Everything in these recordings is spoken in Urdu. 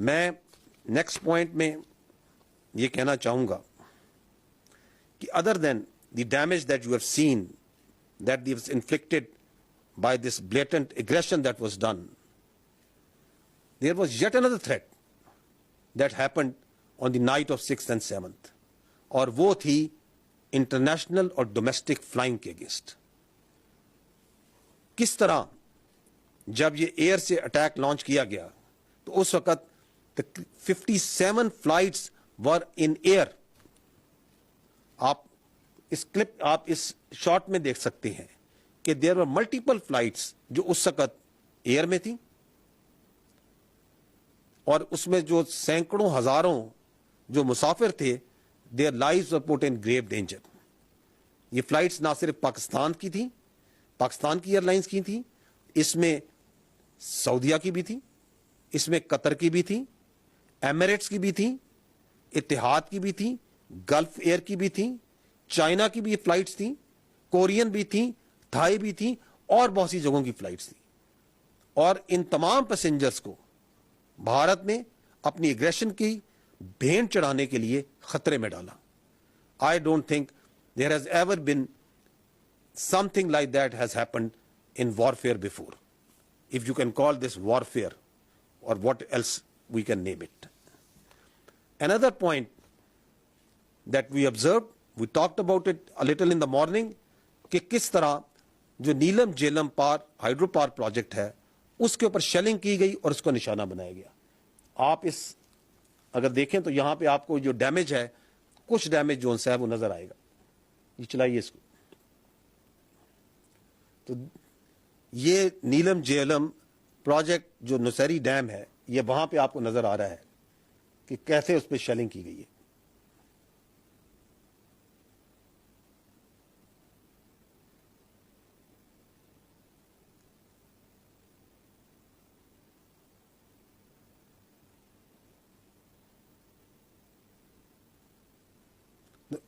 میں نیکسٹ پوائنٹ میں یہ کہنا چاہوں گا کہ other than the damage that you have seen that was inflicted by this blatant aggression that was done, there was yet another threat that happened on the night of 6th and 7th, اور وہ تھی انٹرنیشنل اور ڈومیسٹک فلائنگ کے اگینسٹ. کس طرح جب یہ ایئر سے اٹیک لانچ کیا گیا تو اس وقت 57 فلائٹس ور ان ایئر. آپ اس کلپ, آپ اس شارٹ میں دیکھ سکتے ہیں کہ دیر ور ملٹیپل فلائٹس جو اس وقت ایئر میں تھیں, اور اس میں جو سینکڑوں ہزاروں جو مسافر تھے, their lives were put in grave danger. یہ فلائٹس نہ صرف پاکستان کی تھیں, پاکستان کی ایئر لائنس کی تھیں, اس میں سعودیہ کی بھی تھیں, اس میں قطر کی بھی تھیں, ایمریٹس کی بھی تھیں, اتحاد کی بھی تھیں, گلف ایئر کی بھی تھیں, چائنا کی بھی فلائٹس تھیں, کورین بھی تھیں, تھائی بھی تھیں, اور بہت سی جگہوں کی فلائٹس تھیں. اور ان تمام پیسنجرز کو بھارت نے اپنی ایگریشن کی بھینٹ چڑھانے کے لیے خطرے میں ڈالا. I don't think there has ever been something like that has happened in warfare before, if you can call this warfare, or what else we can name it. Another point that we observed, we talked about it a little in the morning, کہ کس طرح جو نیلم جیلم ہائیڈرو پاور پروجیکٹ ہے اس کے اوپر شیلنگ کی گئی اور اس کو نشانہ بنایا گیا. آپ اس اگر دیکھیں تو یہاں پہ آپ کو جو ڈیمیج ہے, کچھ ڈیمیج جو ہے وہ نظر آئے گا. یہ چلائیے اس کو. تو یہ نیلم جیلم پروجیکٹ جو نوسیری ڈیم ہے, یہ وہاں پہ آپ کو نظر آ رہا ہے کہ کیسے اس پہ شیلنگ کی گئی ہے.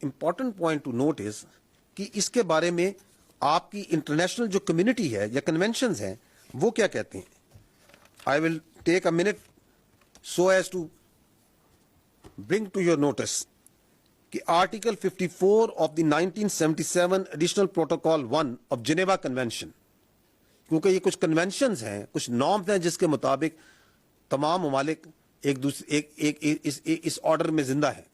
امپورٹنٹ پوائنٹ ٹو نوٹ از کہ اس کے بارے میں آپ کی انٹرنیشنل جو کمیونٹی ہے یا کنونشنز ہیں وہ کیا کہتے ہیں. I will take a minute so as to bring to your notice کہ article 54 of the 1977 additional protocol 1 of Geneva convention, کیونکہ یہ کچھ کنونشنز ہیں, کچھ نارمز ہیں جس کے مطابق تمام ممالک ایک دوسرے اس آرڈر میں زندہ ہیں.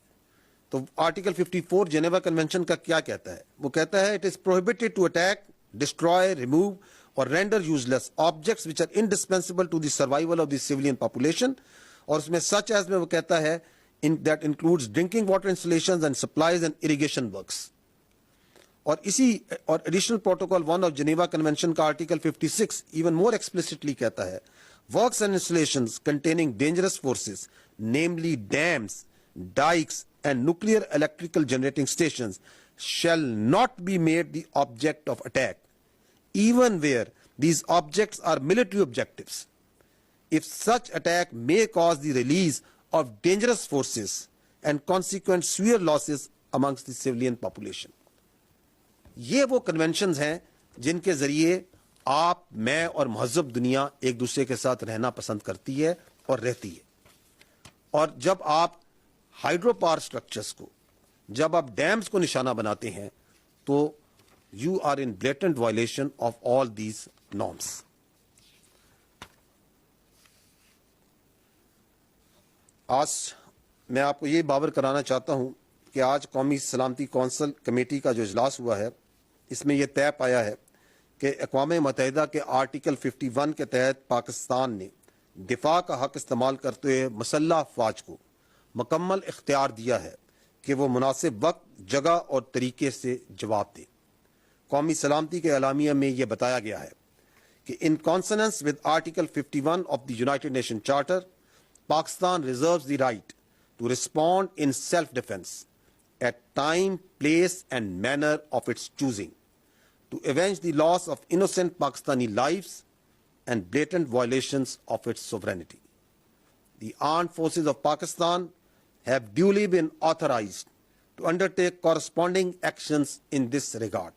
تو آرٹیکل 54 جنیوا کنونشن کا کیا کہتا ہے؟ وہ کہتا ہے it is prohibited to attack, destroy, remove or render useless objects which are indispensable to the survival of the civilian population. اور اس میں سچ ایز میں وہ کہتا ہے that includes drinking water installations and supplies and irrigation works. اور اسی اور additional protocol 1 of Geneva convention کا آرٹیکل 56 ایون مور ایکسپلسٹلی کہتا ہے works and installations containing dangerous forces namely dams, dikes and nuclear electrical generating stations shall not be made the object of attack, even where these objects are military objectives, if such attack may cause the release of dangerous forces and consequent severe losses amongst the civilian population. یہ وہ کنونشنز ہیں جن کے ذریعے آپ, میں اور مہذب دنیا ایک دوسرے کے ساتھ رہنا پسند کرتی ہے اور رہتی ہے. اور جب آپ ہائیڈرو پاور اسٹرکچرس کو, جب آپ ڈیمز کو نشانہ بناتے ہیں تو you are in blatant violation of all these norms. آج میں آپ کو یہ باور کرانا چاہتا ہوں کہ آج قومی سلامتی کونسل کمیٹی کا جو اجلاس ہوا ہے اس میں یہ طے پایا ہے کہ اقوام متحدہ کے آرٹیکل 51 کے تحت پاکستان نے دفاع کا حق استعمال کرتے ہوئے مسلح افواج کو مکمل اختیار دیا ہے کہ وہ مناسب وقت, جگہ اور طریقے سے جواب دے. قومی سلامتی کے اعلامیہ میں یہ بتایا گیا ہے کہ in consonance with article 51 of the United Nation charter, Pakistan reserves the right to respond in self defence at time, place and manner of its choosing to avenge the loss of innocent Pakistani lives and blatant violations of its sovereignty. The armed forces of Pakistan have duly been authorized to undertake corresponding actions in this regard.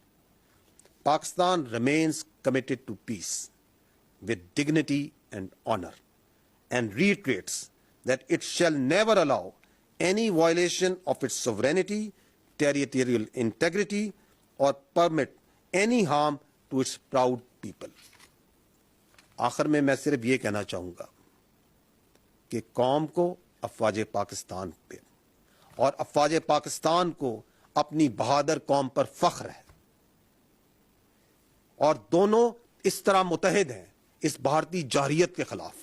Pakistan remains committed to peace with dignity and honor and reiterates that it shall never allow any violation of its sovereignty, territorial integrity, or permit any harm to its proud people. آخر میں صرف یہ کہنا چاہوں گا کہ قوم کو افواج پاکستان پہ اور افواج پاکستان کو اپنی بہادر قوم پر فخر ہے، اور دونوں اس طرح متحد ہیں اس بھارتی جارحیت کے خلاف،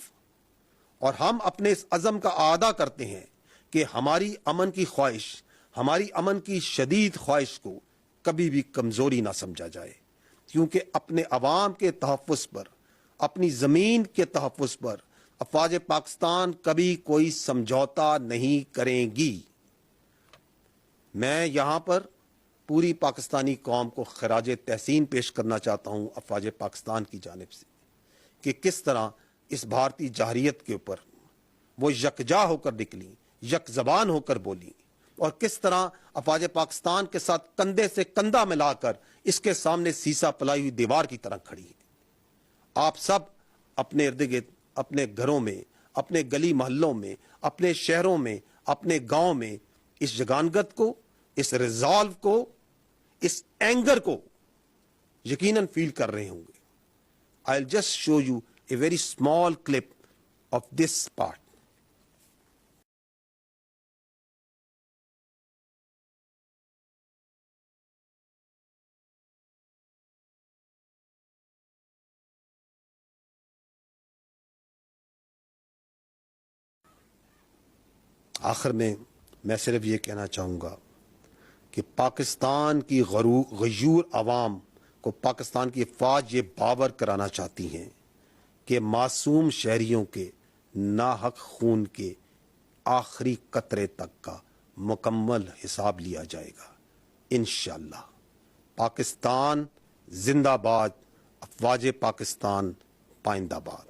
اور ہم اپنے اس عزم کا اعادہ کرتے ہیں کہ ہماری امن کی خواہش، ہماری امن کی شدید خواہش کو کبھی بھی کمزوری نہ سمجھا جائے، کیونکہ اپنے عوام کے تحفظ پر، اپنی زمین کے تحفظ پر افواج پاکستان کبھی کوئی سمجھوتا نہیں کریں گی۔ میں یہاں پر پوری پاکستانی قوم کو خراج تحسین پیش کرنا چاہتا ہوں افواج پاکستان کی جانب سے کہ کس طرح اس بھارتی جارحیت کے اوپر وہ یکجا ہو کر نکلی، یک زبان ہو کر بولی، اور کس طرح افواج پاکستان کے ساتھ کندھے سے کندھا ملا کر اس کے سامنے سیسا پلائی ہوئی دیوار کی طرح کھڑی ہے۔ آپ سب اپنے ارد گرد، اپنے گھروں میں، اپنے گلی محلوں میں، اپنے شہروں میں، اپنے گاؤں میں اس جگانگت کو، اس ریزالو کو، اس اینگر کو یقیناً فیل کر رہے ہوں گے۔ I'll just show you a very small clip of this part. آخر میں صرف یہ کہنا چاہوں گا کہ پاکستان کی غیور عوام کو پاکستان کی افواج یہ باور کرانا چاہتی ہیں کہ معصوم شہریوں کے ناحق خون کے آخری قطرے تک کا مکمل حساب لیا جائے گا انشاءاللہ۔ پاکستان زندہ باد، افواج پاکستان پائندہ باد۔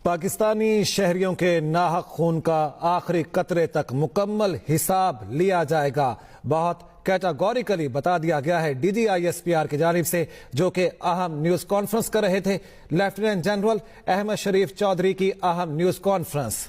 پاکستانی شہریوں کے ناحق خون کا آخری قطرے تک مکمل حساب لیا جائے گا، بہت کیٹاگوریکلی بتا دیا گیا ہے D G I S P R کی جانب سے، جو کہ اہم نیوز کانفرنس کر رہے تھے۔ لیفٹیننٹ جنرل احمد شریف چودھری کی اہم نیوز کانفرنس۔